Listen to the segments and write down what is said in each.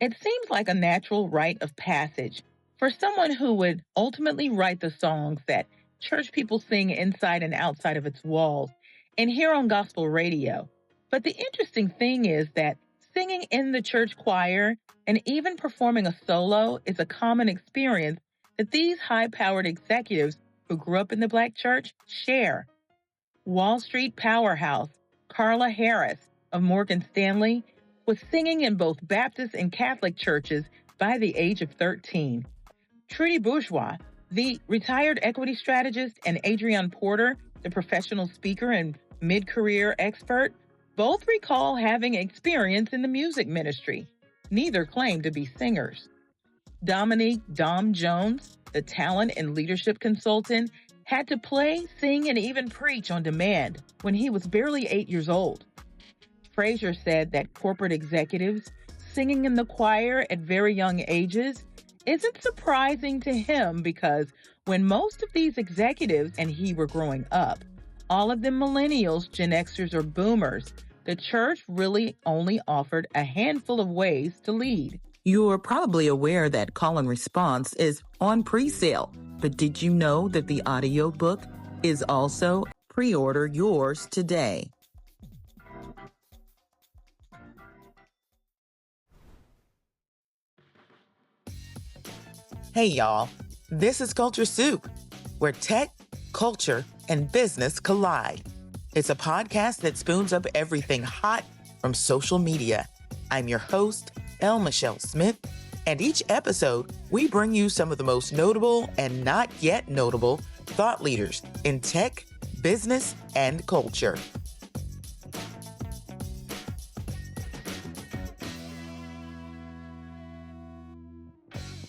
It seems like a natural rite of passage for someone who would ultimately write the songs that church people sing inside and outside of its walls and hear on gospel radio. But the interesting thing is that singing in the church choir and even performing a solo is a common experience that these high powered executives who grew up in the Black church share. Wall Street powerhouse Carla Harris of Morgan Stanley was singing in both Baptist and Catholic churches by the age of 13. Trudy Bourgeois, the retired equity strategist, and Adrienne Porter, the professional speaker and mid career expert, both recall having experience in the music ministry. Neither claimed to be singers. Dominique Dom Jones, the talent and leadership consultant, had to play, sing, and even preach on demand when he was barely 8 years old. Fraser said that corporate executives singing in the choir at very young ages isn't surprising to him because when most of these executives and he were growing up, all of them millennials, Gen Xers, or boomers, the church really only offered a handful of ways to lead. You're probably aware that Call and Response is on pre-sale, but did you know that the audiobook is also pre-order yours today? Hey y'all, this is Culture Soup, where tech, culture, and business collide. It's a podcast that spoons up everything hot from social media. I'm your host, L. Michelle Smith, and each episode, we bring you some of the most notable and not yet notable thought leaders in tech, business, and culture.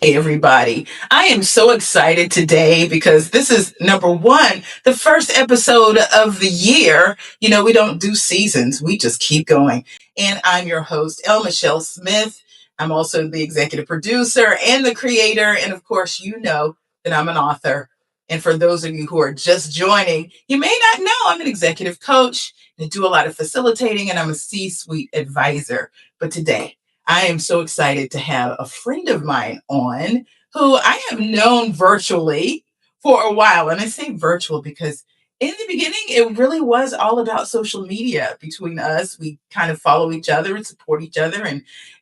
Hey, everybody. I am so excited today because this is number one, the first episode of the year. You know, we don't do seasons, we just keep going. And I'm your host, L. Michelle Smith. I'm also the executive producer and the creator. And of course, you know that I'm an author. And for those of you who are just joining, you may not know I'm an executive coach and do a lot of facilitating, and I'm a C-suite advisor. But today, I am so excited to have a friend of mine on who I have known virtually for a while. And I say virtual because in the beginning, it really was all about social media between us. We kind of follow each other and support each other and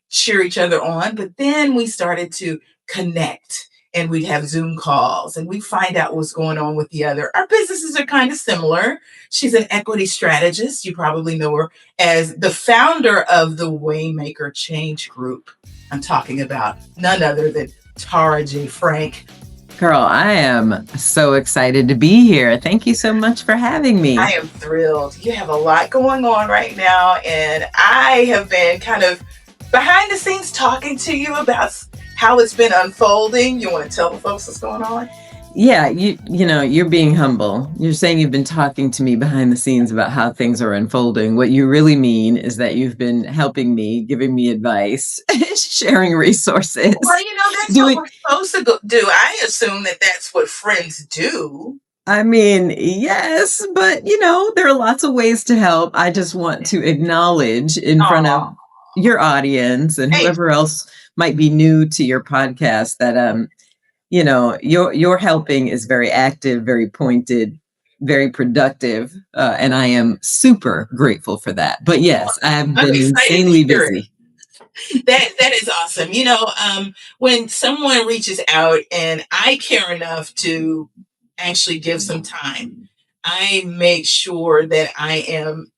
cheer each other on. But then we started to connect and we'd have Zoom calls and we find out what's going on with the other. Our businesses are kind of similar. She's an equity strategist. You probably know her as the founder of the Waymaker Change Group. I'm talking about none other than Tara Jaye Frank. Girl, I am so excited to be here. Thank you so much for having me. I am thrilled. You have a lot going on right now, and I have been kind of behind the scenes talking to you about how it's been unfolding. You want to tell the folks what's going on? Yeah, you know, you're being humble. You're saying you've been talking to me behind the scenes about how things are unfolding. What you really mean is that you've been helping me, giving me advice, sharing resources. Well, you know, that's what we're supposed to do. I assume that that's what friends do. I mean, yes, but you know, there are lots of ways to help. I just want to acknowledge in front of your audience and whoever else might be new to your podcast that you know, your helping is very active, very pointed, very productive, and I am super grateful for that. But yes, I have been insanely busy. That is awesome. You know, when someone reaches out and I care enough to actually give some time, I make sure that I am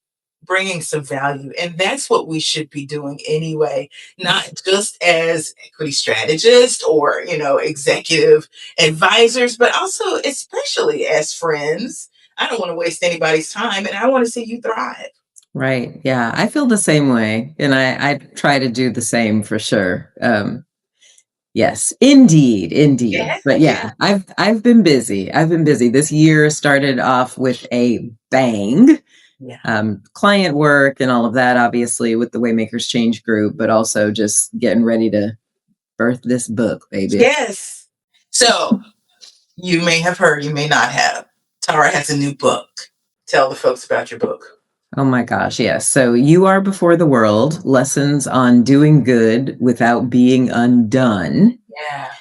bringing some value. And that's what we should be doing anyway, not just as equity strategists or, you know, executive advisors, but also especially as friends. I don't want to waste anybody's time and I want to see you thrive. Right. Yeah, I feel the same way. And I try to do the same for sure. Yes, indeed. Yes, But yeah, I've been busy. This year started off with a bang. Yeah. Client work and all of that, obviously, with the Waymakers Change Group, but also just getting ready to birth this book, baby. Yes. So you may have heard, you may not have. Tara has a new book. Tell the folks about your book. Oh my gosh, yes. So You Are Before the World, Lessons on Doing Good Without Being Undone. Yeah.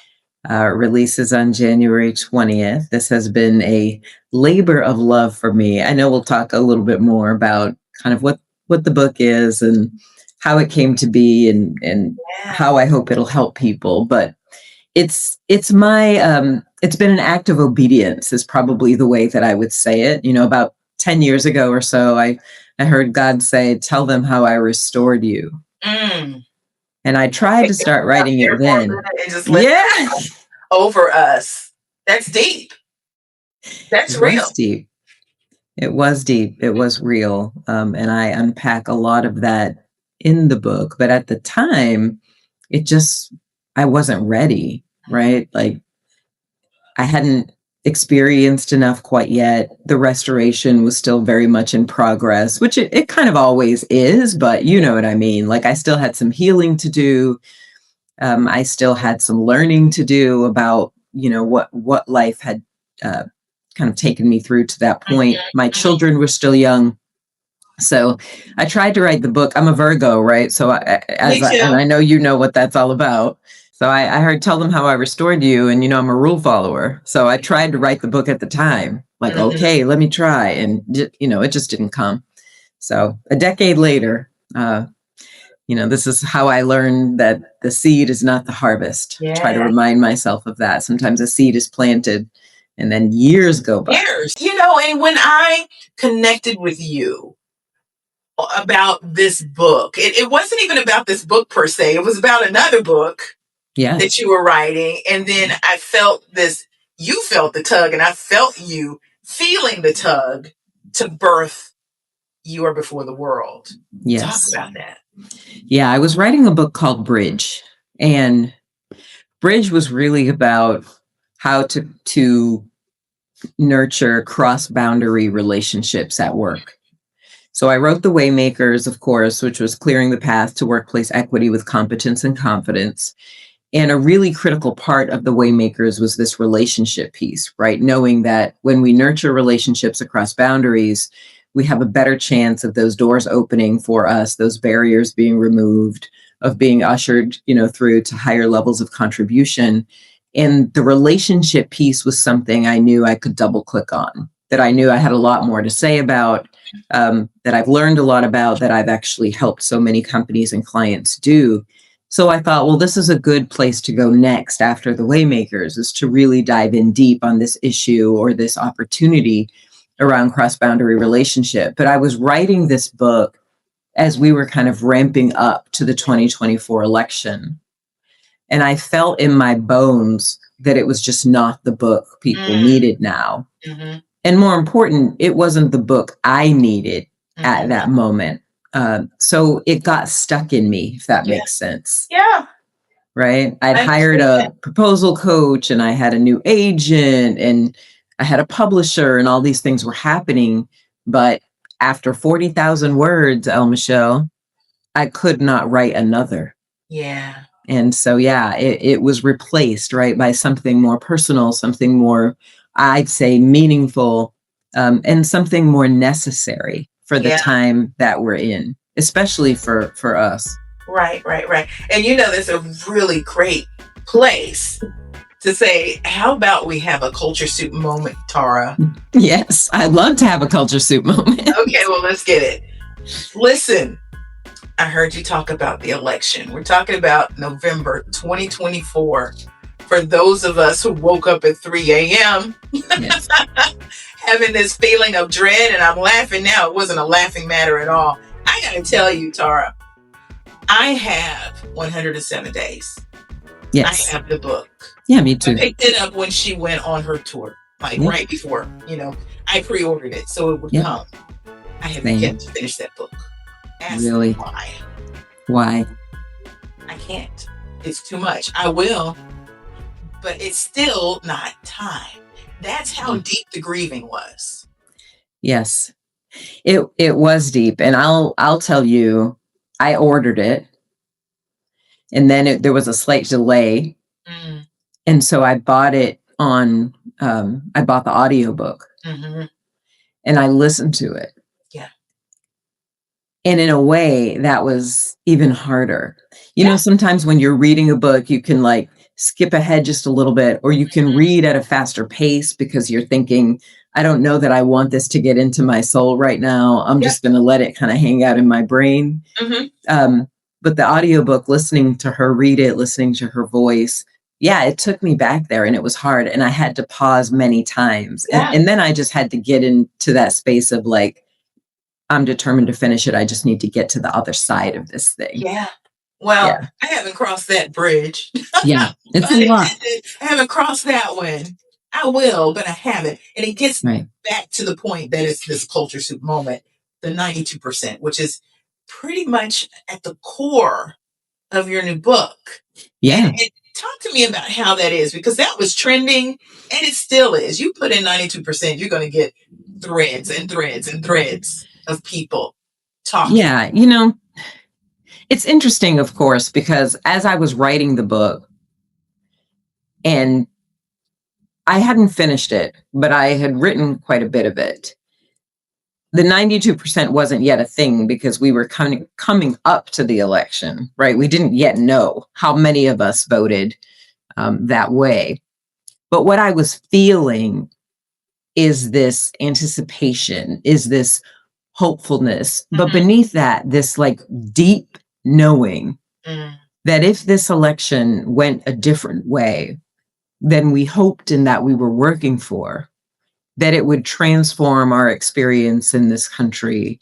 Releases on January 20th. This has been a labor of love for me. I know we'll talk a little bit more about kind of what the book is and how it came to be and how I hope it'll help people. But it's my it's been an act of obedience is probably the way that I would say it. You know, about 10 years ago or so, I heard God say, "Tell them how I restored you." Mm. And I tried to start writing it then. And just over us. That's deep. That's real. Was deep. It was deep. It was real. And I unpack a lot of that in the book. But at the time, I wasn't ready, right? Like I hadn't experienced enough quite yet. The restoration was still very much in progress, which it kind of always is, but you know what I mean? Like I still had some healing to do. I still had some learning to do about, you know, what life had kind of taken me through to that point. My children were still young. So I tried to write the book. I'm a Virgo, right? So and I know you know what that's all about. So I heard Tell Them How I Restored You. And, you know, I'm a rule follower. So I tried to write the book at the time, like, okay, let me try. And, you know, it just didn't come. So a decade later, you know, this is how I learned that the seed is not the harvest. Yeah. Try to remind myself of that. Sometimes a seed is planted and then years go by. You know, and when I connected with you about this book, it wasn't even about this book per se. It was about another book that you were writing. And then I felt you felt the tug, and I felt you feeling the tug to birth You Are Before the World. Yes. Talk about that. Yeah, I was writing a book called Bridge, and Bridge was really about how to nurture cross-boundary relationships at work. So I wrote The Waymakers, of course, which was clearing the path to workplace equity with competence and confidence. And a really critical part of The Waymakers was this relationship piece, right? Knowing that when we nurture relationships across boundaries, we have a better chance of those doors opening for us, those barriers being removed, of being ushered, you know, through to higher levels of contribution. And the relationship piece was something I knew I could double click on, that I knew I had a lot more to say about, that I've learned a lot about, that I've actually helped so many companies and clients do. So I thought, well, this is a good place to go next after The Waymakers, is to really dive in deep on this issue or this opportunity around cross-boundary relationship. But I was writing this book as we were kind of ramping up to the 2024 election. And I felt in my bones that it was just not the book people needed now. Mm-hmm. And more important, it wasn't the book I needed at that moment. So it got stuck in me, if that makes sense. Yeah. Right. I'd hired a proposal coach, and I had a new agent, and I had a publisher, and all these things were happening. But after 40,000 words, El Michelle, I could not write another. Yeah. And so, yeah, it was replaced, right, by something more personal, something more, I'd say, meaningful, and something more necessary for the time that we're in, especially for us. Right. And you know, there's a really great place to say, how about we have a culture soup moment, Tara? Yes, I'd love to have a culture soup moment. Okay, well, let's get it. Listen, I heard you talk about the election. We're talking about November 2024. For those of us who woke up at 3 a.m., yes. having this feeling of dread, and I'm laughing now. It wasn't a laughing matter at all. I got to tell you, Tara, I have 107 days. Yes. I have the book. Yeah, me too. I picked it up when she went on her tour, right before, you know, I pre-ordered it so it would come. I haven't yet to finish that book. Ask really? Why? Why? I can't. It's too much. I will, but it's still not time. That's how deep the grieving was. Yes, it was deep, and I'll tell you, I ordered it, and then there was a slight delay, and so I bought it on. I bought the audiobook, and I listened to it. Yeah. And in a way, that was even harder. You know, sometimes when you're reading a book, you can like skip ahead just a little bit, or you can read at a faster pace because you're thinking, I don't know that I want this to get into my soul right now. I'm just going to let it kind of hang out in my brain. But the audiobook, listening to her read it, listening to her voice, it took me back there, and it was hard. And I had to pause many times. And then I just had to get into that space of like, I'm determined to finish it. I just need to get to the other side of this thing. Well, I haven't crossed that bridge. It's a lot. I haven't crossed that one. I will, but I haven't. And it gets back to the point that it's this culture soup moment, the 92%, which is pretty much at the core of your new book. And talk to me about how that is, because that was trending, and it still is. You put in 92%, you're going to get threads and threads and threads of people talking. You know, it's interesting, of course, because as I was writing the book, and I hadn't finished it, but I had written quite a bit of it. The 92% wasn't yet a thing because we were coming up to the election, right? We didn't yet know how many of us voted that way. But what I was feeling is this anticipation, is this hopefulness, but beneath that, this like deep knowing that if this election went a different way than we hoped and that we were working for, that it would transform our experience in this country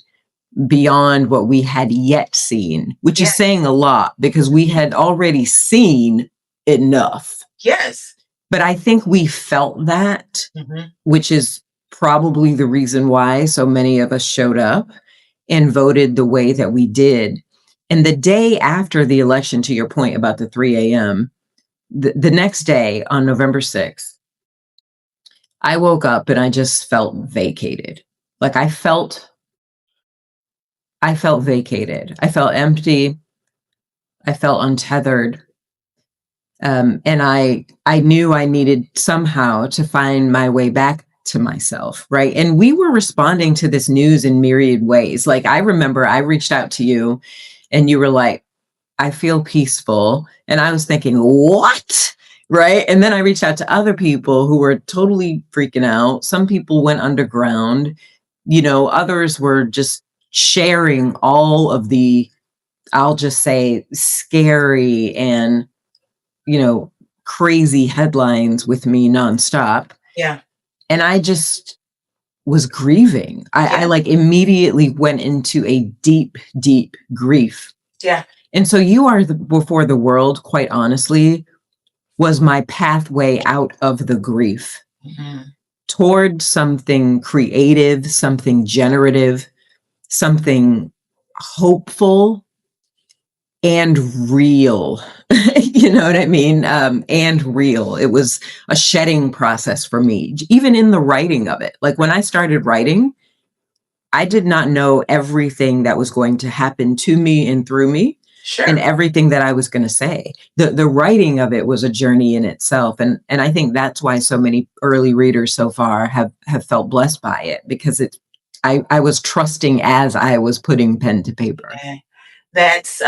beyond what we had yet seen, which is saying a lot because we had already seen enough. But I think we felt that, which is probably the reason why so many of us showed up and voted the way that we did. And the day after the election, to your point about the 3 a.m., the next day on November 6th, I woke up and I just felt vacated. Like I felt vacated. I felt empty. I felt untethered. And I knew I needed somehow to find my way back to myself, right? And we were responding to this news in myriad ways. Like I remember I reached out to you and you were like, I feel peaceful. And I was thinking, what? Right. And then I reached out to other people who were totally freaking out. Some people went underground, you know, others were just sharing all of the, I'll just say, scary and, you know, crazy headlines with me nonstop. And I just was grieving. I like immediately went into a deep, deep grief. And so You Are Before the World, quite honestly, was my pathway out of the grief toward something creative, something generative, something hopeful and real. You know what I mean? And real. It was a shedding process for me, even in the writing of it. Like when I started writing, I did not know everything that was going to happen to me and through me. And everything that I was going to say. The writing of it was a journey in itself. And I think that's why so many early readers so far have felt blessed by it, because I was trusting as I was putting pen to paper. That's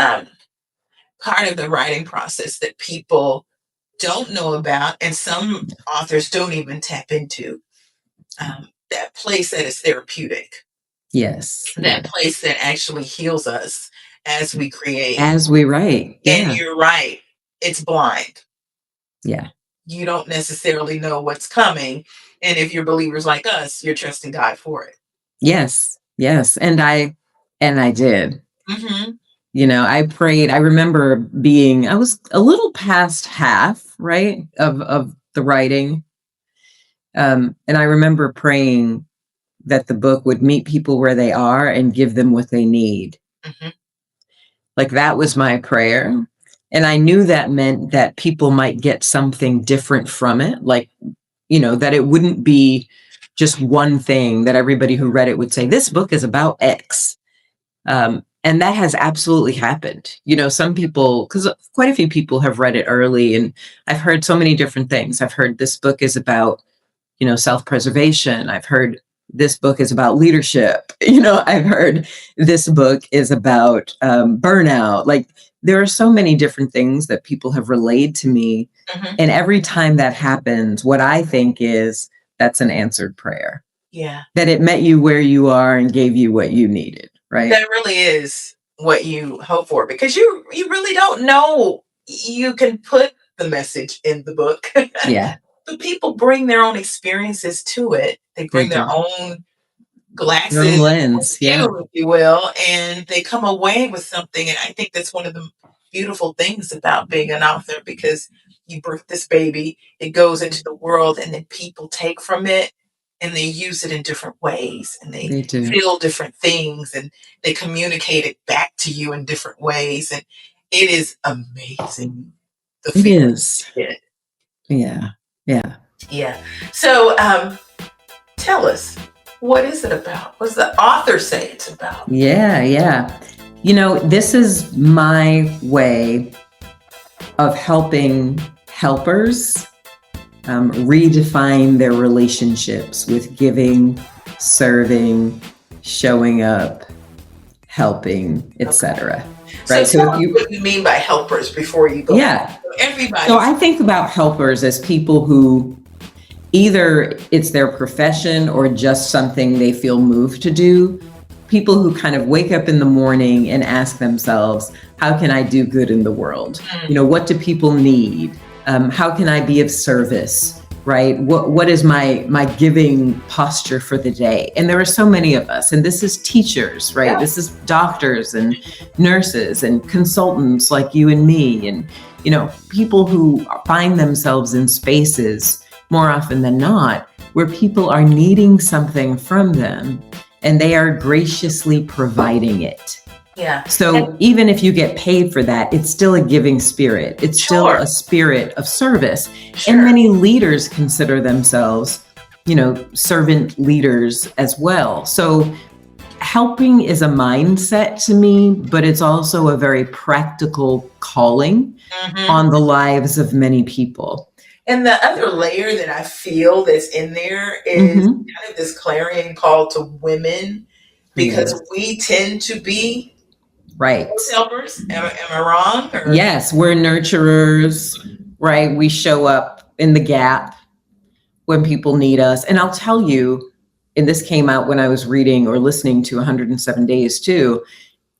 part of the writing process that people don't know about, and some authors don't even tap into. That place that is therapeutic. That place that actually heals us as we create, as we write. And you're right, it's blind. You don't necessarily know what's coming, and if you're believers like us, you're trusting God for it. Yes, and I did. You know, I prayed. I remember I was a little past half, right, of the writing, and I remember praying that the book would meet people where they are and give them what they need. Like that was my prayer. And I knew that meant that people might get something different from it. Like, you know, that it wouldn't be just one thing that everybody who read it would say, this book is about X. And that has absolutely happened. You know, some people, because quite a few people have read it early, and I've heard so many different things. I've heard this book is about, you know, self-preservation. I've heard this book is about leadership. I've heard this book is about burnout. Like, there are so many different things that people have relayed to me. And every time that happens, what I think is that's an answered prayer. Yeah. That it met you where you are and gave you what you needed, right? That really is what you hope for, because you really don't know. You can put the message in the book. Yeah. But people bring their own experiences to it. They bring their own glasses, their own lens, if you will, and they come away with something. And I think that's one of the beautiful things about being an author, because you birth this baby, it goes into the world, and then people take from it and they use it in different ways, and they feel different things, and they communicate it back to you in different ways. And it is amazing. It is. Yeah. Yeah. Yeah. So tell us, what is it about? What does the author say it's about? Yeah. This is my way of helping helpers redefine their relationships with giving, serving, showing up, helping, etc. Right. So what you mean by helpers before you go. Yeah. Everybody. So I think about helpers as people who either it's their profession or just something they feel moved to do. People who kind of wake up in the morning and ask themselves, how can I do good in the world? What do people need? How can I be of service? Right? What is my giving posture for the day? And there are so many of us, and this is teachers, right? Yeah. This is doctors and nurses and consultants like you and me, and people who find themselves in spaces more often than not where people are needing something from them and they are graciously providing it. Yeah. So even if you get paid for that, it's still a giving spirit. It's still a spirit of service. And many leaders consider themselves, servant leaders as well. So helping is a mindset to me, but it's also a very practical calling on the lives of many people. And the other layer that I feel that's in there is kind of this clarion call to women, because we tend to be helpers. Am I wrong? Or? Yes, we're nurturers, right? We show up in the gap when people need us. And I'll tell you, and this came out when I was reading or listening to 107 Days too.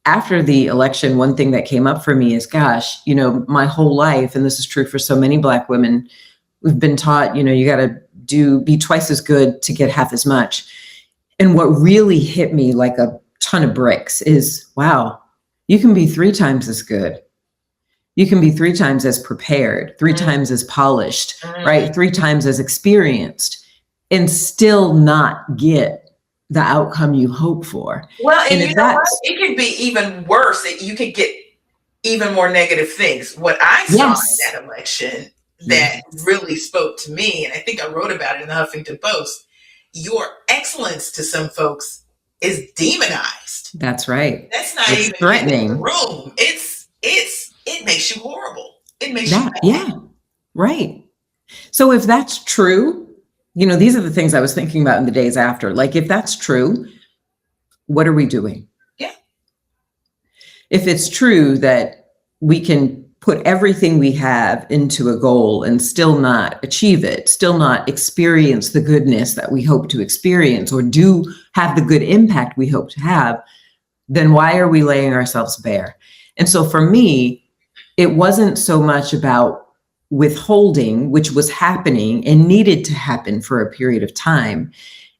After the election, one thing that came up for me is, gosh, my whole life, and this is true for so many Black women, we've been taught, you got to be twice as good to get half as much. And what really hit me like a ton of bricks is, wow, you can be 3 times as good. You can be 3 times as prepared, 3 times as polished, right? 3 times as experienced, and still not get the outcome you hope for. Well, and you know what? It could be even worse. You could get even more negative things. What I saw in that election that really spoke to me, and I think I wrote about it in the Huffington Post, your excellence to some folks is demonized. That's right. That's not even threatening. In the room. It makes you horrible. It makes you bad. Yeah. Right. So if that's true, these are the things I was thinking about in the days after. Like, if that's true, what are we doing? Yeah. If it's true that we can put everything we have into a goal and still not achieve it, still not experience the goodness that we hope to experience, or do have the good impact we hope to have, then why are we laying ourselves bare? And so for me, it wasn't so much about withholding, which was happening and needed to happen for a period of time.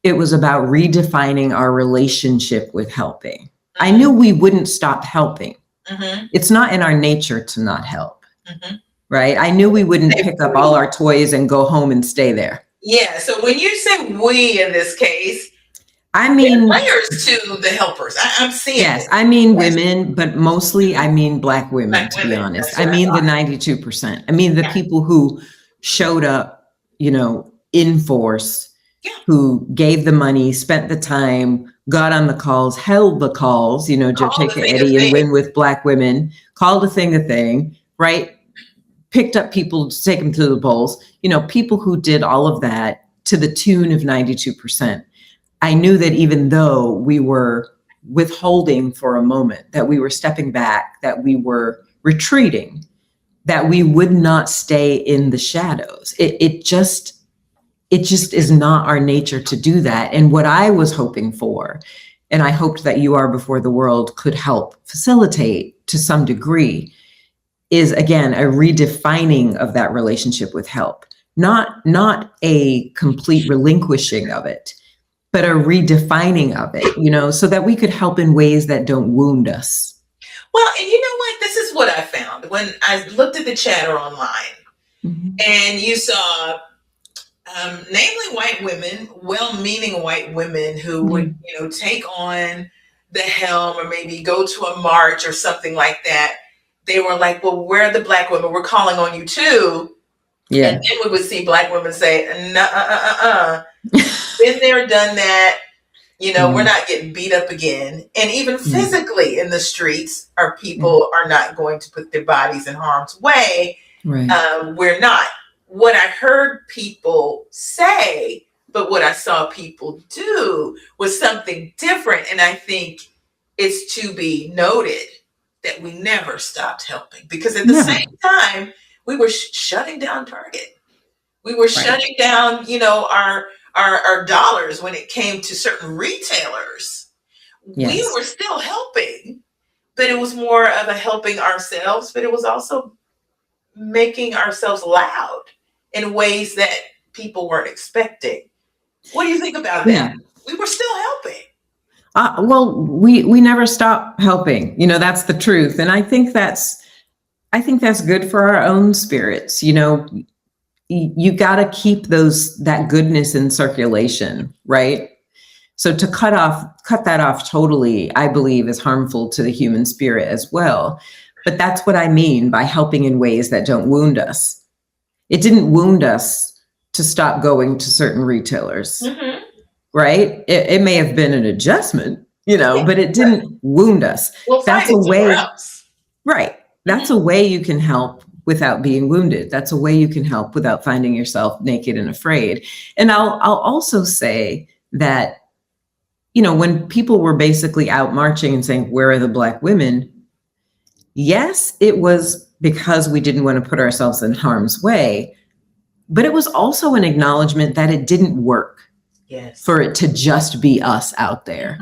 It was about redefining our relationship with helping. I knew we wouldn't stop helping. It's not in our nature to not help, right? I knew we wouldn't pick up all our toys and go home and stay there. Yeah. So when you say we in this case, I mean, layers to the helpers. I'm seeing. Yes, I mean women, but mostly I mean Black women, to be honest. I mean the 92%. I mean the people who showed up, in force, who gave the money, spent the time, got on the calls, held the calls, Joe Take Eddie and Win with Black women, called a thing, right? Picked up people to take them to the polls, people who did all of that to the tune of 92%. I knew that even though we were withholding for a moment, that we were stepping back, that we were retreating, that we would not stay in the shadows. It just is not our nature to do that. And what I was hoping for, and I hoped that You Are Before the World could help facilitate to some degree, is again a redefining of that relationship with help. Not a complete relinquishing of it, but a redefining of it, so that we could help in ways that don't wound us. Well, and you know what? This is what I found when I looked at the chatter online, and you saw, namely white women, well-meaning white women who would, take on the helm or maybe go to a march or something like that. They were like, well, where are the Black women? We're calling on you too. Yeah. And then we would see Black women say, been there, done that. We're not getting beat up again. And even physically in the streets, our people are not going to put their bodies in harm's way. Right. We're not. What I heard people say, but what I saw people do was something different. And I think it's to be noted that we never stopped helping, because at the same time, we were shutting down Target. We were shutting down, our dollars when it came to certain retailers. Yes. We were still helping, but it was more of a helping ourselves, but it was also making ourselves loud in ways that people weren't expecting. What do you think about that? We were still helping. Well, we never stop helping. That's the truth. And I think that's good for our own spirits. You got to keep that goodness in circulation, right? So to cut that off totally, I believe, is harmful to the human spirit as well. But that's what I mean by helping in ways that don't wound us. It didn't wound us to stop going to certain retailers, right? It may have been an adjustment, but it didn't wound us. Well, that's a way, right? That's a way you can help without being wounded. That's a way you can help without finding yourself naked and afraid. And I'll also say that, when people were basically out marching and saying, where are the Black women? Yes, it was because we didn't want to put ourselves in harm's way, but it was also an acknowledgement that it didn't work for it to just be us out there.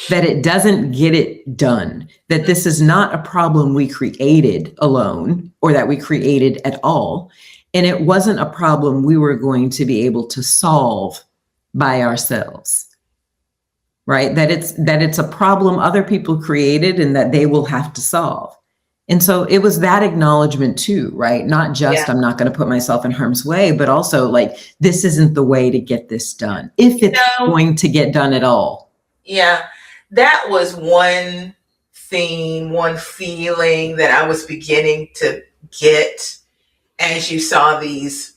That it doesn't get it done, that this is not a problem we created alone or that we created at all. And it wasn't a problem we were going to be able to solve by ourselves, right? That it's a problem other people created and that they will have to solve. And so it was that acknowledgement too, right? Not just, I'm not going to put myself in harm's way, but also like, this isn't the way to get this done, if it's going to get done at all. Yeah. That was one theme, one feeling that I was beginning to get as you saw these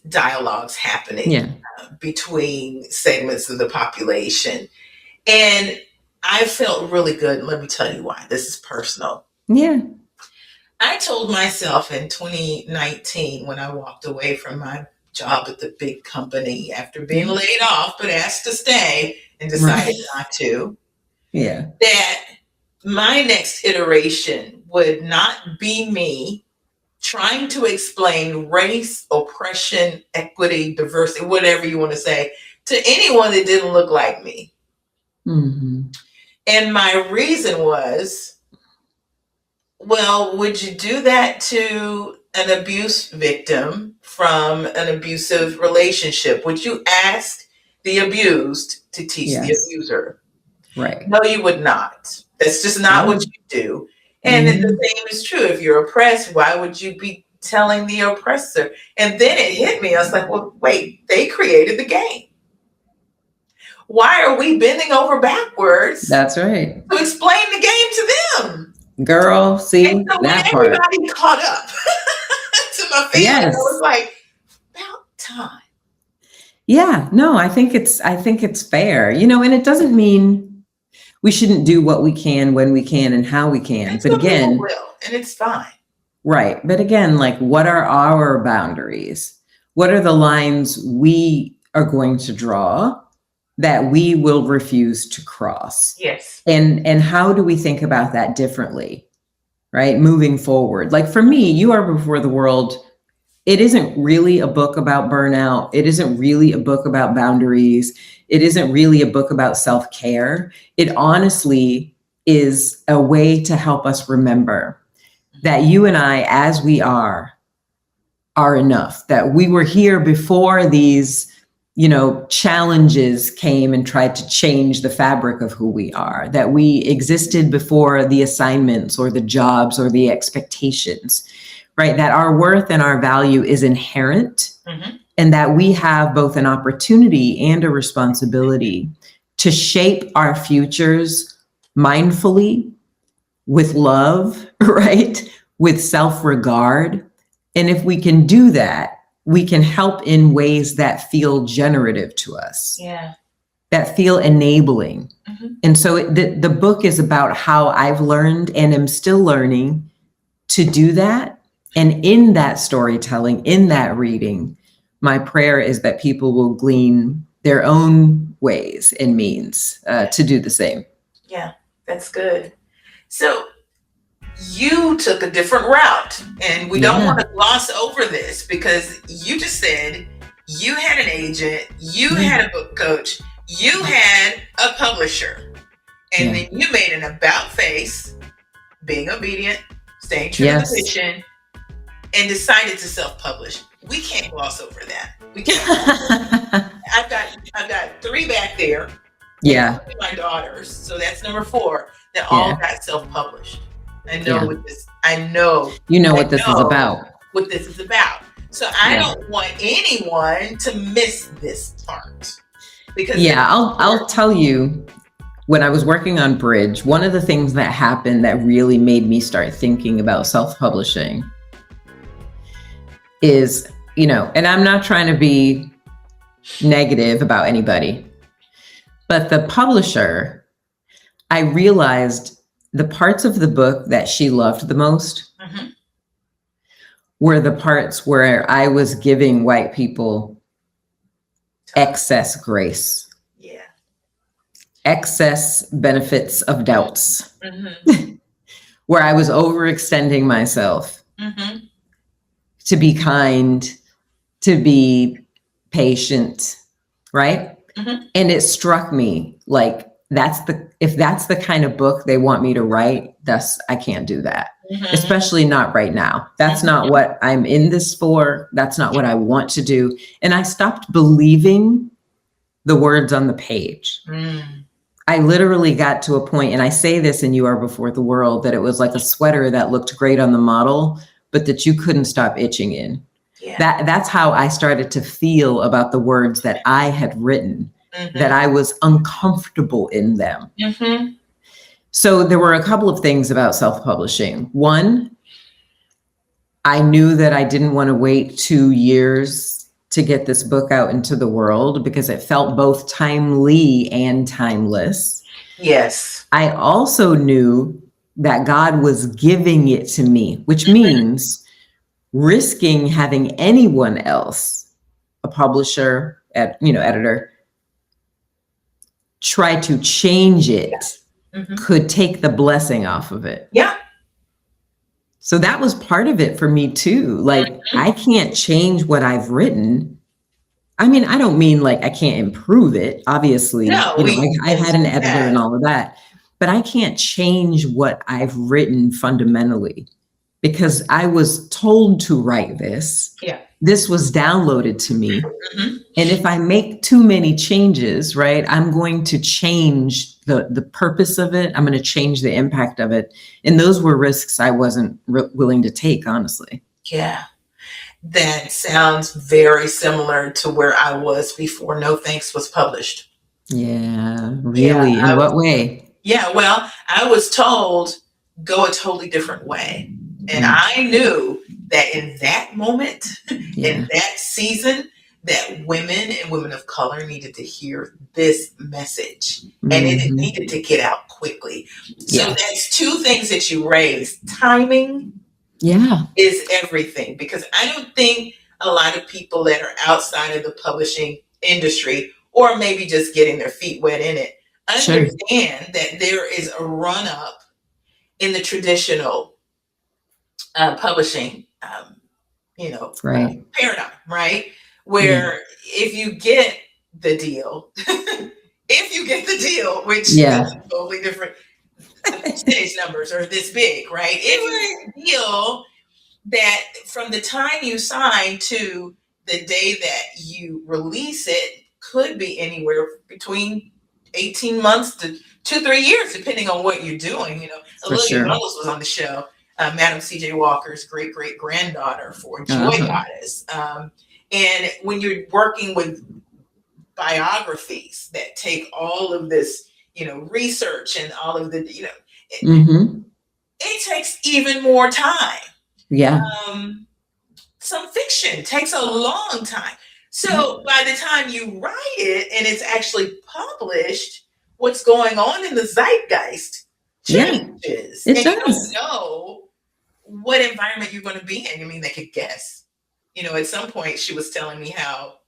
dialogues happening between segments of the population. And I felt really good. Let me tell you why. This is personal. Yeah. I told myself in 2019, when I walked away from my job at the big company after being laid off, but asked to stay, and decided not to, that my next iteration would not be me trying to explain race, oppression, equity, diversity, whatever you want to say, to anyone that didn't look like me. And my reason was, well, would you do that to an abuse victim from an abusive relationship? Would you ask the abused to teach the abuser? Right. No, you would not. That's just not what you do. And the same is true. If you're oppressed, why would you be telling the oppressor? And then it hit me. I was like, well, wait, they created the game. Why are we bending over backwards? That's right. To explain the game to them. Girl, see, and so that when part. Everybody caught up to my feelings. I was like, about time. Yeah, no, I think it's fair, and it doesn't mean we shouldn't do what we can when we can and how we can. And but again, will, and it's fine. Right. But again, like, what are our boundaries? What are the lines we are going to draw that we will refuse to cross. Yes. And how do we think about that differently, right? Moving forward. Like for me, You Are Before the World, it isn't really a book about burnout. It isn't really a book about boundaries. It isn't really a book about self-care. It honestly is a way to help us remember that you and I, as we are enough, that we were here before these, challenges came and tried to change the fabric of who we are, that we existed before the assignments or the jobs or the expectations, right? That our worth and our value is inherent, and that we have both an opportunity and a responsibility to shape our futures mindfully, with love, right? With self-regard. And if we can do that, we can help in ways that feel generative to us. Yeah. That feel enabling. And so the book is about how I've learned and am still learning to do that. And in that storytelling, in that reading, my prayer is that people will glean their own ways and means to do the same. Yeah, that's good. So you took a different route, and we don't want to gloss over this, because you just said you had an agent, you had a book coach, you had a publisher, and then you made an about face, being obedient, staying true to the mission, and decided to self-publish. We can't gloss over that. We can't. I've got 3 back there. Yeah. My daughters. So that's number 4 that all got self-published. I know what this. I know. You know what this is about. What this is about. So I don't want anyone to miss this part. Because I'll tell you, when I was working on Bridge, one of the things that happened that really made me start thinking about self-publishing is, and I'm not trying to be negative about anybody, but the publisher, I realized the parts of the book that she loved the most were the parts where I was giving white people excess grace. Yeah. Excess benefits of doubts. Where I was overextending myself to be kind, to be patient, right? And it struck me like, if that's the kind of book they want me to write, I can't do that. Especially not right now. That's not what I'm in this for. That's not what I want to do. And I stopped believing the words on the page. I literally got to a point, and I say this in You Are Before the World, that it was like a sweater that looked great on the model, but that you couldn't stop itching in. That's how I started to feel about the words that I had written. That I was uncomfortable in them. So there were a couple of things about self-publishing. One, I knew that I didn't want to wait 2 years to get this book out into the world, because it felt both timely and timeless. Yes. I also knew that God was giving it to me, which means risking having anyone else, a publisher, editor, try to change it could take the blessing off of it. Yeah. So that was part of it for me too. Like, I can't change what I've written. I mean, I don't mean like I can't improve it. Obviously, I had an editor and all of that, but I can't change what I've written fundamentally, because I was told to write this. Yeah. This was downloaded to me. And if I make too many changes, right, I'm going to change the purpose of it. I'm going to change the impact of it. And those were risks I wasn't willing to take, honestly. Yeah. That sounds very similar to where I was before No Thanks was published. Yeah, really? In what way? Yeah, well, I was told, go a totally different way. And I knew that in that moment, in that season, that women and women of color needed to hear this message. And it needed to get out quickly. So that's 2 things that you raised. Timing is everything. Because I don't think a lot of people that are outside of the publishing industry, or maybe just getting their feet wet in it, Sure. understand that there is a run up in the traditional publishing, Right. paradigm, right? Where if you get the deal, which Yeah. those are totally different percentage numbers are this big, right? If you get the deal, that from the time you sign to the day that you release it could be anywhere between 18 months to 2-3 years, depending on what you're doing. For Olivia sure. Ruggles was on the show, Madam C.J. Walker's great great granddaughter for Joy Goddess. And when you're working with biographies that take all of this, research and all of the, it takes even more time. Yeah. Some fiction takes a long time. So by the time you write it and it's actually published, what's going on in the zeitgeist changes. It and does. You don't know what environment you're going to be in. I mean, they could guess. At some point she was telling me how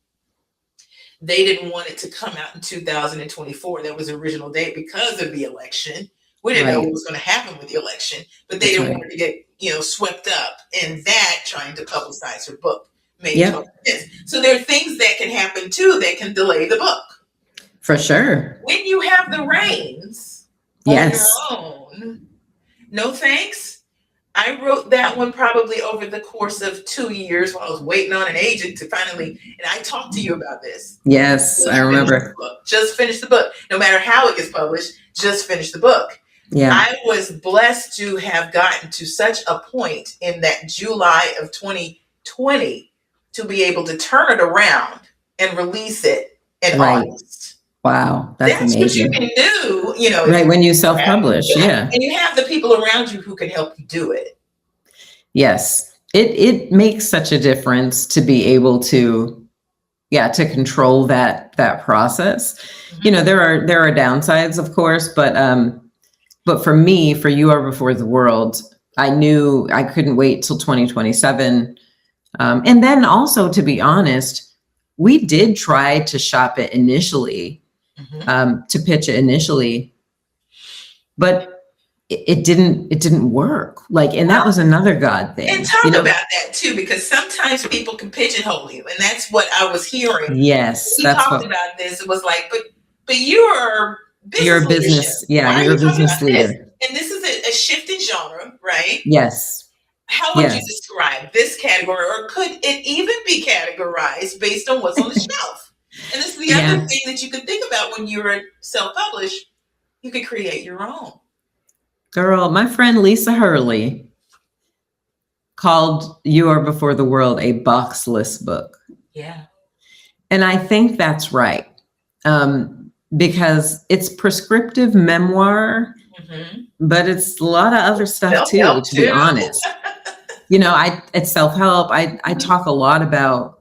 they didn't want it to come out in 2024. That was the original date because of the election. We didn't know what was going to happen with the election, but they didn't want it to get, swept up in that trying to publicize her book. Made total sense. So there are things that can happen too that can delay the book. For sure. When you have the reins on your own, no thanks. I wrote that one probably over the course of 2 years while I was waiting on an agent to finally, and I talked to you about this. Yes, I remember. Just finish the book. No matter how it gets published, just finish the book. Yeah. I was blessed to have gotten to such a point in that July of 2020 to be able to turn it around and release it in August. Wow, that's amazing. What you can do, right, when you self-publish, and you have the people around you who can help you do it. Yes, it makes such a difference to be able to, to control that process. There are downsides, of course, but for me, for You Are Before the World, I knew I couldn't wait till 2027, and then also, to be honest, we did try to shop it initially. To pitch it initially, but it didn't work. And that was another God thing. And talk about that too, because sometimes people can pigeonhole you, and that's what I was hearing. Yes, we talked about this. It was like, but you're a business, you're a business leader, and this is a shift in genre, right? Yes. How would you describe this category, or could it even be categorized based on what's on the shelf? And this is the other thing that you can think about when you're self-published. You can create your own. Girl, my friend Lisa Hurley called You Are Before the World a boxless book. Yeah. And I think that's right. Because it's prescriptive memoir, but it's a lot of other stuff too, to be honest. It's self-help. I talk a lot about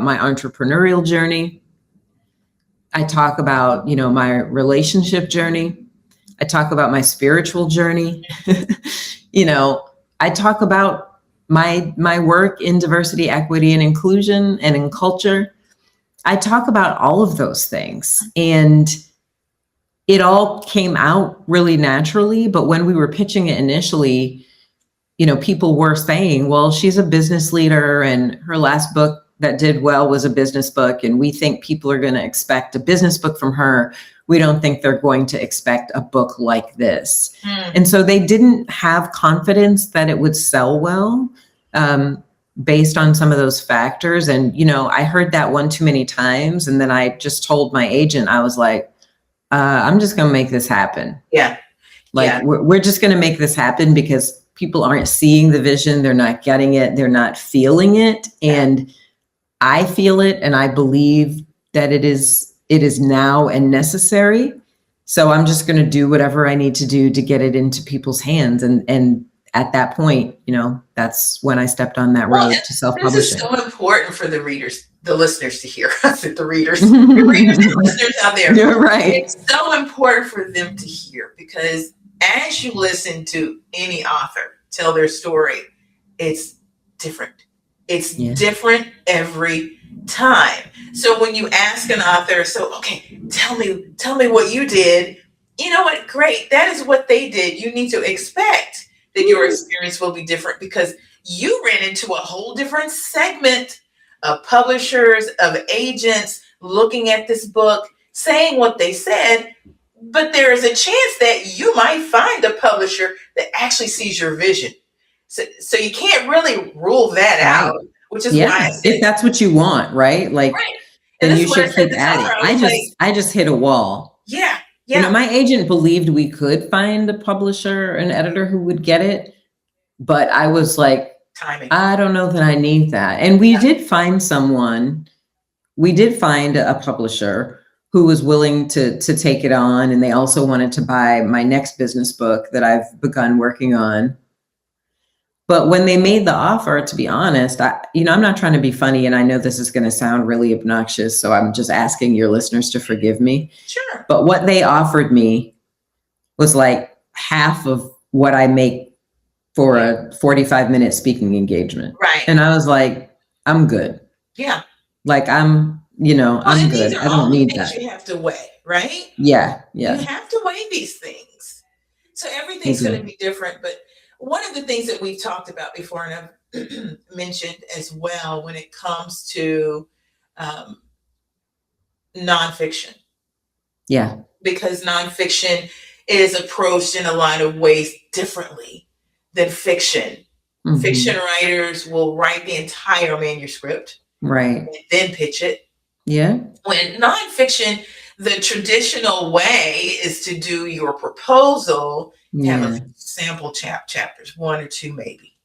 my entrepreneurial journey. I talk about, my relationship journey. I talk about my spiritual journey. I talk about my work in diversity, equity, and inclusion and in culture. I talk about all of those things, and it all came out really naturally. But when we were pitching it initially, people were saying, well, she's a business leader and her last book that did well was a business book, and we think people are going to expect a business book from her. We don't think they're going to expect a book like this. And so they didn't have confidence that it would sell well, based on some of those factors. And, I heard that one too many times. And then I just told my agent, I was like, I'm just going to make this happen. Yeah. We're just going to make this happen because people aren't seeing the vision. They're not getting it. They're not feeling it. And I feel it, and I believe that it is now and necessary. So I'm just going to do whatever I need to do to get it into people's hands. And at that point, that's when I stepped on that road to self-publishing. This is so important for the readers, the listeners to hear. I said the readers and listeners out there. You're right. It's so important for them to hear, because as you listen to any author tell their story, it's different. It's different every time. So when you ask an author, so okay, tell me what you did. You know what? Great. That is what they did. You need to expect that your experience will be different because you ran into a whole different segment of publishers, of agents looking at this book, saying what they said. But there is a chance that you might find a publisher that actually sees your vision. So you can't really rule that out, which is why I said, if that's what you want, right? Like, and then you should keep adding. I just hit a wall. Yeah. You know, my agent believed we could find a publisher, an editor who would get it, but I was like, timing. I don't know that I need that. And we did find someone. We did find a publisher who was willing to take it on, and they also wanted to buy my next business book that I've begun working on. But when they made the offer, to be honest, I'm not trying to be funny, and I know this is going to sound really obnoxious, so I'm just asking your listeners to forgive me. Sure. But what they offered me was like half of what I make for a 45-minute speaking engagement. Right. And I was like, I'm good. Yeah. Like I'm good. I don't need that. You have to weigh, right? Yeah. You have to weigh these things. So everything's going to be different, but one of the things that we've talked about before, and I've mentioned as well, when it comes to nonfiction. Yeah. Because nonfiction is approached in a lot of ways differently than fiction. Mm-hmm. Fiction writers will write the entire manuscript. Right. And then pitch it. Yeah. When nonfiction, the traditional way is to do your proposal, have a sample chapters, 1 or 2 maybe.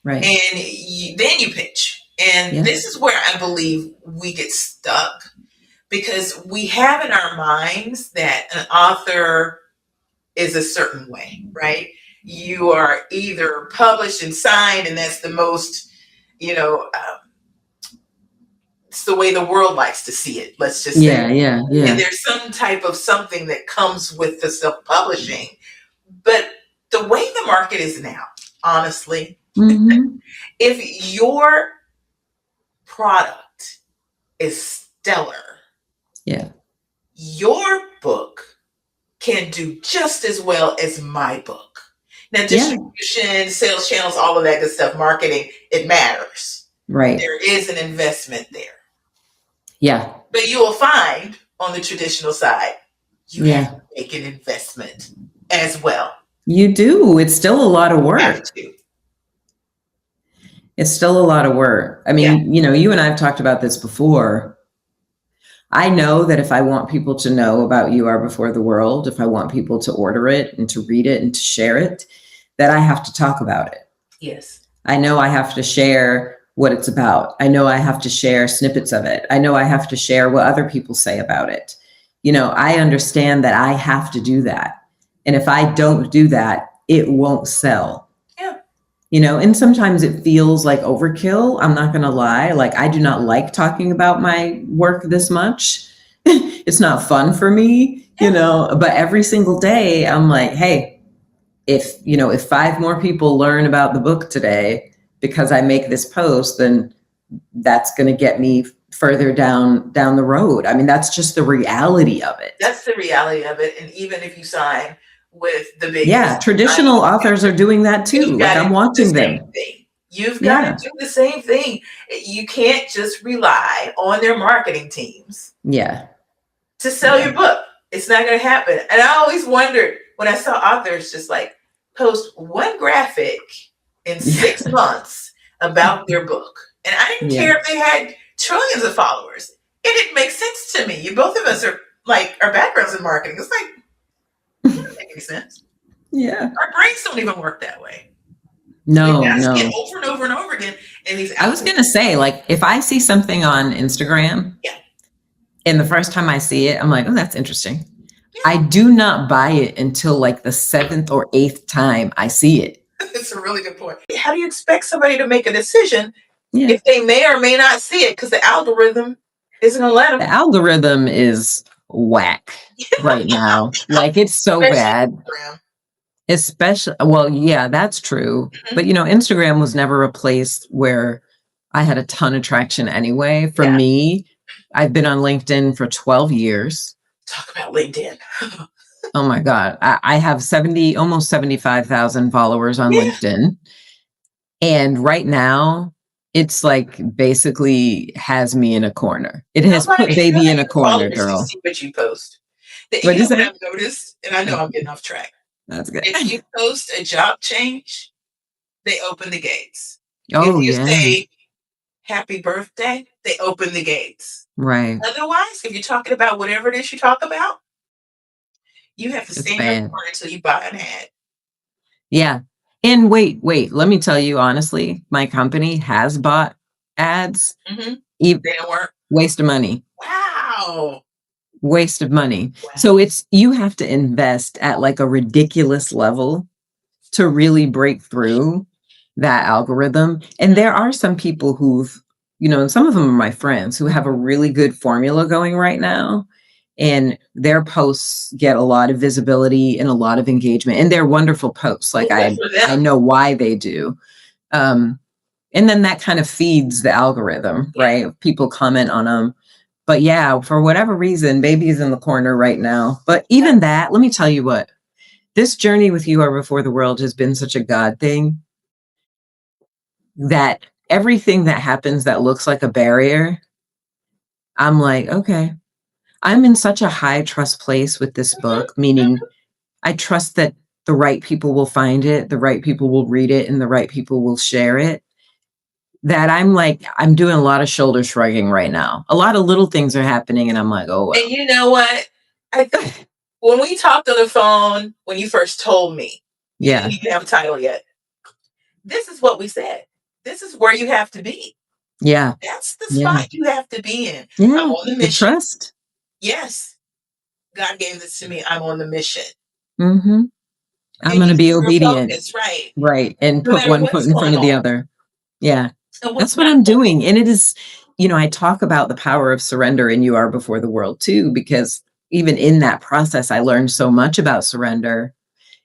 Right. And then you pitch. And this is where I believe we get stuck because we have in our minds that an author is a certain way, right? You are either published and signed, and that's the most, it's the way the world likes to see it. Let's just say. Yeah. And there's some type of something that comes with the self-publishing. But the way the market is now, honestly, if your product is stellar, your book can do just as well as my book. Now, distribution, sales channels, all of that good stuff, marketing, it matters. Right. There is an investment there. Yeah. But you will find on the traditional side, you have to make an investment as well. You do. It's still a lot of work. It's still a lot of work. I mean, you and I have talked about this before. I know that if I want people to know about You Are Before the World, if I want people to order it and to read it and to share it, that I have to talk about it. Yes. I know I have to share what it's about. I know I have to share snippets of it. I know I have to share what other people say about it. I understand that I have to do that. And if I don't do that, it won't sell. Yeah. And sometimes it feels like overkill. I'm not going to lie. Like, I do not like talking about my work this much. It's not fun for me, but every single day I'm like, hey, if 5 more people learn about the book today because I make this post, then that's going to get me further down the road. I mean, that's just the reality of it. That's the reality of it. And even if you sign with the big, traditional authors are doing that too. Like, I'm watching them. You've got to do the same thing. You can't just rely on their marketing teams. To sell your book. It's not going to happen. And I always wondered when I saw authors just like post one graphic in 6 months about their book. And I didn't care if they had trillions of followers. It didn't make sense to me. Both of us are like, our backgrounds in marketing. It's like, it doesn't make any sense. Our brains don't even work that way. No. Over and over and over again. And I was going to say, like, if I see something on Instagram, and the first time I see it, I'm like, oh, that's interesting. I do not buy it until like the 7th or 8th time I see it. It's a really good point. How do you expect somebody to make a decision if they may or may not see it? Because the algorithm isn't going to let them. The algorithm is whack right now. Like, it's so bad. Especially, well, yeah, that's true. But, Instagram was never a place where I had a ton of traction anyway. For me, I've been on LinkedIn for 12 years. Talk about LinkedIn. Oh my God. I have almost 75,000 followers on LinkedIn. And right now, it's like basically has me in a corner. It has put baby in a corner, girl. See what you post. What is that? I've noticed, and I know I'm getting off track. That's good. If you post a job change, they open the gates. Oh, if you yeah. say happy birthday, they open the gates. Right. Otherwise, if you're talking about whatever it is you talk about, you have to stand in the corner until you buy an ad. Yeah. And wait, let me tell you honestly, my company has bought ads. Mm-hmm. They don't work. Waste of money. Wow. Waste of money. Wow. So you have to invest at like a ridiculous level to really break through that algorithm. And there are some people who've, and some of them are my friends who have a really good formula going right now. And their posts get a lot of visibility and a lot of engagement, and they're wonderful posts. Like I know why they do. And then that kind of feeds the algorithm, right? People comment on them. But yeah, for whatever reason, baby is in the corner right now. But even that, let me tell you what, this journey with You Are Before the World has been such a God thing that everything that happens that looks like a barrier, I'm like, okay, I'm in such a high trust place with this book, meaning I trust that the right people will find it, the right people will read it, and the right people will share it. That I'm doing a lot of shoulder shrugging right now. A lot of little things are happening, and I'm like, oh, well. And you know what? I think when we talked on the phone, when you first told me, you didn't even have a title yet. This is what we said. This is where you have to be. Yeah. That's the spot you have to be in. Yeah. I'm on the mission. Trust. Yes. God gave this to me. I'm on the mission. Mm-hmm. I'm going to be obedient. Focus, right. Right. And put one foot in front of the other. Yeah. That's what I'm doing. And it is, I talk about the power of surrender in You Are Before the World too, because even in that process, I learned so much about surrender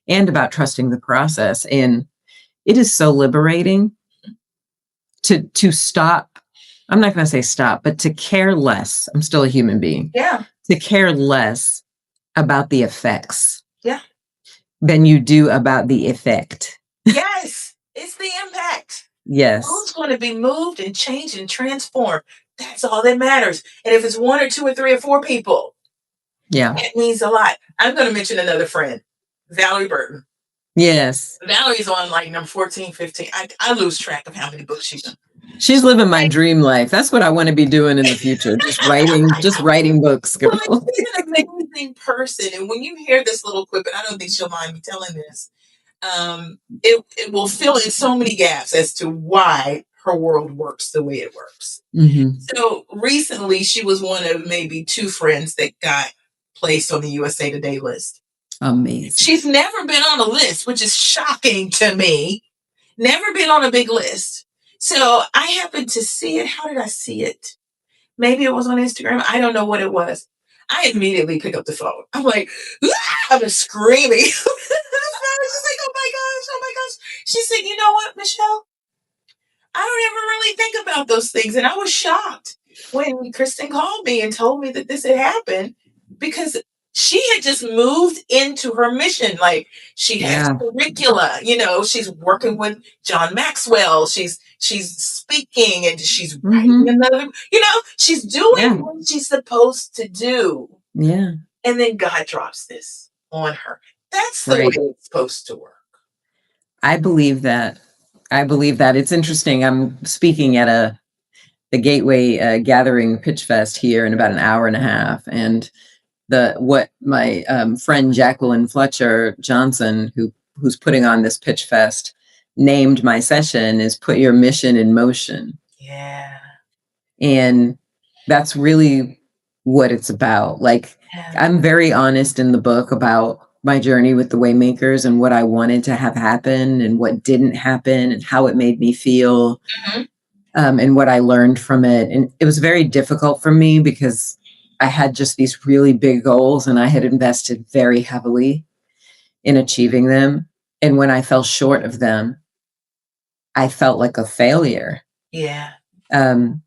and about trusting the process. And it is so liberating to stop. I'm not going to say stop, but to care less. I'm still a human being. Yeah. To care less about the effects. Yeah. Than you do about the effect. Yes. It's the impact. Yes. Who's going to be moved and changed and transformed? That's all that matters. And if it's 1 or 2 or 3 or 4 people, that means a lot. I'm going to mention another friend, Valerie Burton. Yes. Valerie's on like number 14, 15. I lose track of how many books she's done. She's living my dream life. That's what I want to be doing in the future. Just writing books, girl. Well, she's an amazing person. And when you hear this little clip, and I don't think she'll mind me telling this, it will fill in so many gaps as to why her world works the way it works. Mm-hmm. So recently, she was one of maybe 2 friends that got placed on the USA Today list. Amazing. She's never been on a list, which is shocking to me. Never been on a big list. So I happened to see it. How did I see it? Maybe it was on Instagram. I don't know what it was. I immediately pick up the phone. I'm like, I'm screaming. I was just like, oh my gosh. She said, you know what, Michelle? I don't ever really think about those things. And I was shocked when Kristen called me and told me that this had happened, because she had just moved into her mission. Like, she has curricula, she's working with John Maxwell. She's speaking and she's writing another, she's doing what she's supposed to do. Yeah. And then God drops this on her. That's the way it's supposed to work. I believe that. It's interesting. I'm speaking at the Gateway Gathering Pitch Fest here in about an hour and a half. And what my friend Jacqueline Fletcher Johnson, who's putting on this pitch fest, named my session is Put Your Mission in Motion. Yeah. And that's really what it's about. Like, I'm very honest in the book about my journey with the Waymakers and what I wanted to have happen and what didn't happen and how it made me feel, and what I learned from it. And it was very difficult for me because I had just these really big goals and I had invested very heavily in achieving them. And when I fell short of them, I felt like a failure. Yeah. And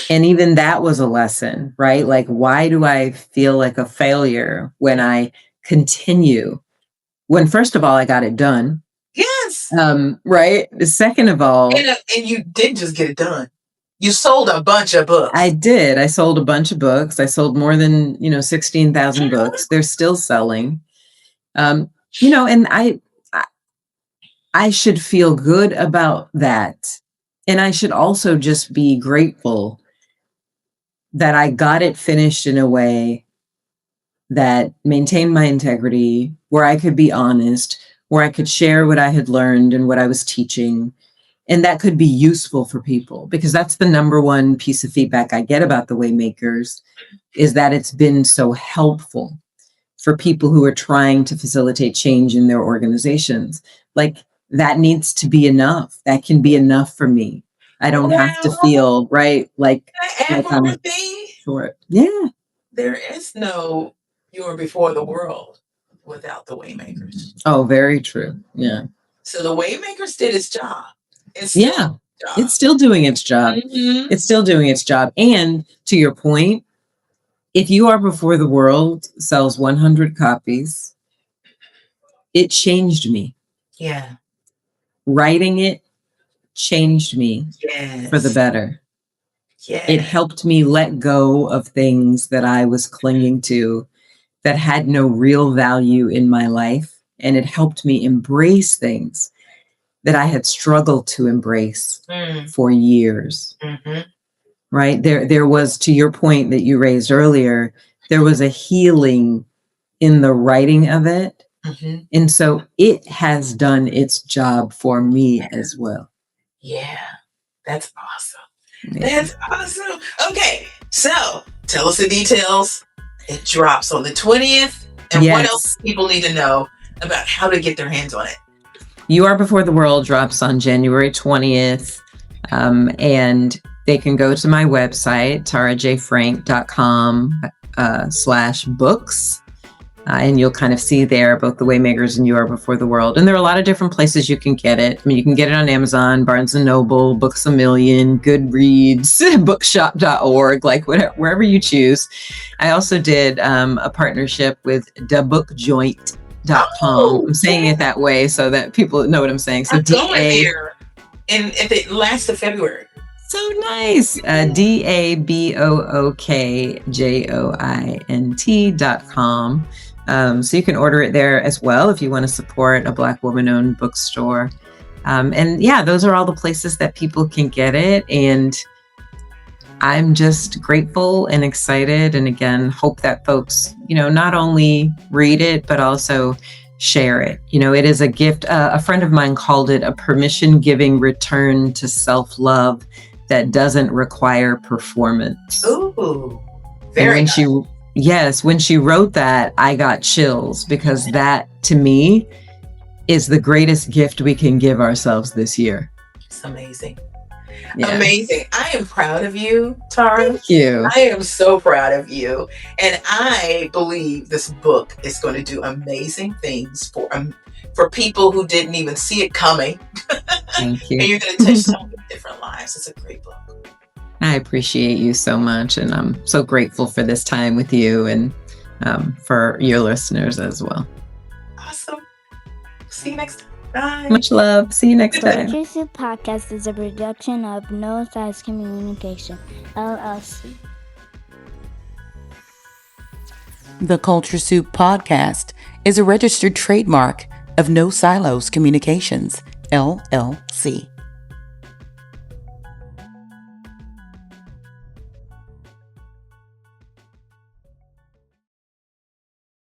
even that was a lesson, right? Like, why do I feel like a failure when I continue? When first of all, I got it done. Yes. Right. Second of all, and you didn't just get it done. You sold a bunch of books. I did. I sold a bunch of books. I sold more than 16,000 books. They're still selling. And I should feel good about that. And I should also just be grateful that I got it finished in a way that maintained my integrity, where I could be honest, where I could share what I had learned and what I was teaching. And that could be useful for people, because that's the number one piece of feedback I get about the Waymakers, is that it's been so helpful for people who are trying to facilitate change in their organizations. Like, that needs to be enough. That can be enough for me. I don't have to feel right. Like I'm short. Yeah. There is no you were before the world without the Waymakers. Oh, very true. Yeah. So the Waymakers did its job. It's still doing its job. Mm-hmm. It's still doing its job. And to your point, if You Are Before the World sells 100 copies, it changed me. Yeah. Writing it changed me for the better. Yeah. It helped me let go of things that I was clinging to that had no real value in my life. And it helped me embrace things that I had struggled to embrace for years. Mm-hmm. Right? There was, to your point that you raised earlier, there was a healing in the writing of it. Mm-hmm. And so it has done its job for me as well. Yeah. That's awesome. Yeah. That's awesome. Okay. So tell us the details. It drops on the 20th. And what else people need to know about how to get their hands on it? You Are Before the World drops on January 20th. And they can go to my website, tarajayfrank.com/books. And you'll kind of see there both the Waymakers and You Are Before the World. And there are a lot of different places you can get it. I mean, you can get it on Amazon, Barnes & Noble, Books A Million, Goodreads, bookshop.org, like wherever you choose. I also did a partnership with thebookjoint.com. I'm saying it that way so that people know what I'm saying. So I'm going there at the last of February. So nice. DABOOKJOINT.com. So you can order it there as well if you want to support a Black woman-owned bookstore. And yeah, those are all the places that people can get it. And I'm just grateful and excited. And again, hope that folks, not only read it, but also share it. It is a gift. A friend of mine called it a permission-giving return to self-love that doesn't require performance. Ooh, very nice. When she wrote that, I got chills, because that to me is the greatest gift we can give ourselves this year. It's amazing. Yeah. Amazing. I am proud of you, Tara. Thank you. I am so proud of you. And I believe this book is going to do amazing things for people who didn't even see it coming. Thank you. And you're going to touch so many different lives. It's a great book. I appreciate you so much. And I'm so grateful for this time with you and for your listeners as well. Awesome. See you next time. Bye. Much love. See you next time. The Culture Soup Podcast is a production of No Size Communication, LLC. The Culture Soup Podcast is a registered trademark of No Silos Communications, LLC.